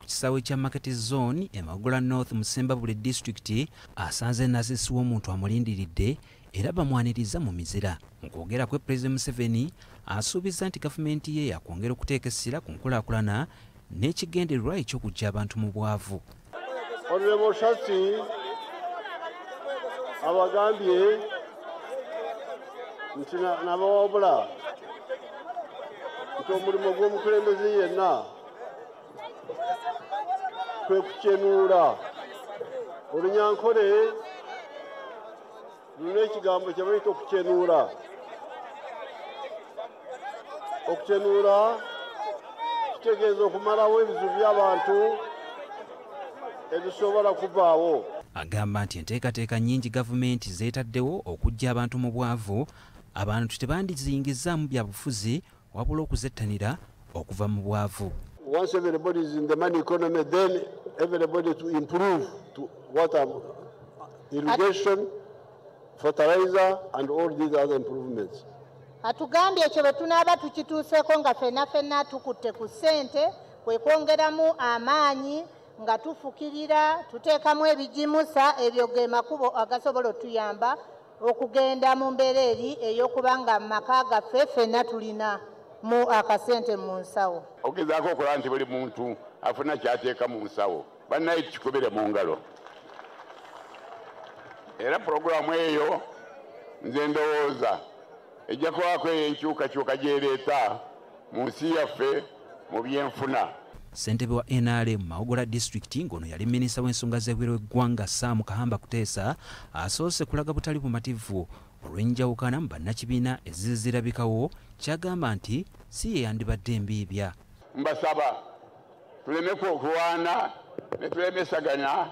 ku kisaawe kya Market Zone e Magola North mu Ssembabule District asanze nasisiwa omuntu amulindiridde era bamwaniriza mu mizira. Mu kwogera kwe President Museveni asuubiza nti gavumenti ye yakwongera okuteeka essira ku nkulaakulana n'ekigendererwa eky'okuggya abantu mu bwavu. Honorable Shati abagambye nti n'abawabula nti omulimu gw'omukulembeze yenna kwe kukenuula. Olunyankole lulina ekigambo kye bayita okukenuula. Okukenuula kitegeeza okumalawo ebizibu by'abantu ebisobola kuvaawo. Agamba nti enteekateeka nnyingi gavumenti zeetaddewo okuggya abantu mu bwavu, abantu tebandizingizaamu byabufuzi wabula okuzettanira okuva mu bwavu. Once everybody is in the money economy, then everybody to improve to water, irrigation, fertilizer, and all these other improvements. Atugambye ekyo bwe tunaaba tukituuseeko nga ffenna tukutte ku ssente kwe kwongeramu amaanyi nga tufukirira tuteekamu ebijimusa ebyo ge makubo agasobola otuyamba okugenda mu mbeera eri ey'okuba nga mu maka gaffe ffenna tulina mu akasente mu nsawo. Ogezaako okola nti buli muntu afuna kyateeka mu nsawo, bannaye tukikubire mu ngalo. Era puroguramu eyo nze ndowooza ejja kubaako enkyukakyuka gy'ereeta mu nsi yaffe mu byenfuna. Ssentebe wa NRM Magola District ng'ono yali minisita w'ensonga z'ebweru w'eggwanga Sam Kahamba Kuteesa asoose kulaga butali bumativu olw'enjawukana mu bannakibiina ezizirabikawo, kyagamba nti si ye yandibadde embiibya. Mbasaba tuleme kulwana ne tulemesaganya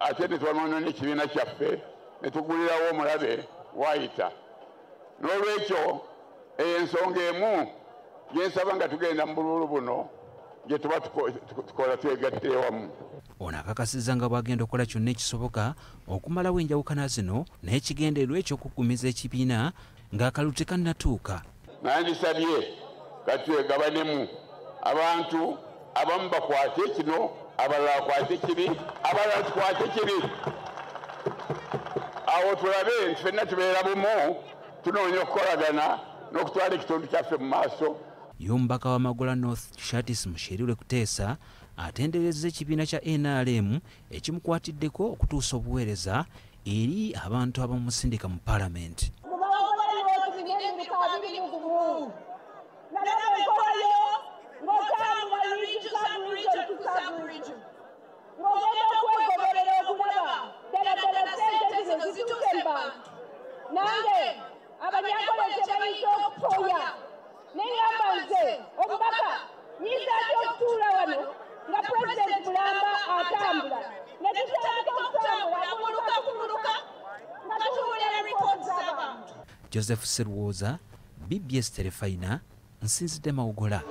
ate ne twanona n'ekibiina kyaffe ne tugulirawo omulabe wayita. N'olwekyo ensonga emu gyensaba nga tugenda mu bululu buno gye tuba tukola twegatte wamu. Ono akakasizza nga bw'agenda okukola kyonna ekisoboka okumalawo enjawukana zino n'ekigendererwa eky'okuggumiza ekibiina ng'akalulu tekannatuuka. Nandisabye kati twegabanemu abantu abamu bakwate kino, abalala bakwate kiri, abalala tukwate kiri. Awo tulabe nti ffenna tubeera bumu tunoonya okukolagana n'okutwala ekitundu kyaffe mu maaso. Y'omubaka wa Magola North Shatis Musherirwe Kuteesa atenderezza ekibiina kya NRM ekimukwatiddeko okutuusa obuweereza eri abantu abamusindika mu Paalamenti. Joseph Serwoza, BBS Terefayina, nsinzidde Magola.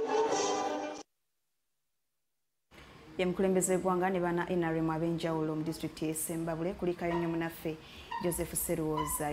Ye mukulembeze w'eggwanga ne bana NRM ab'enjawulo mu disitulikiti y'e Ssembabule kulikayo nnyo munaffe Joseph Serwoza.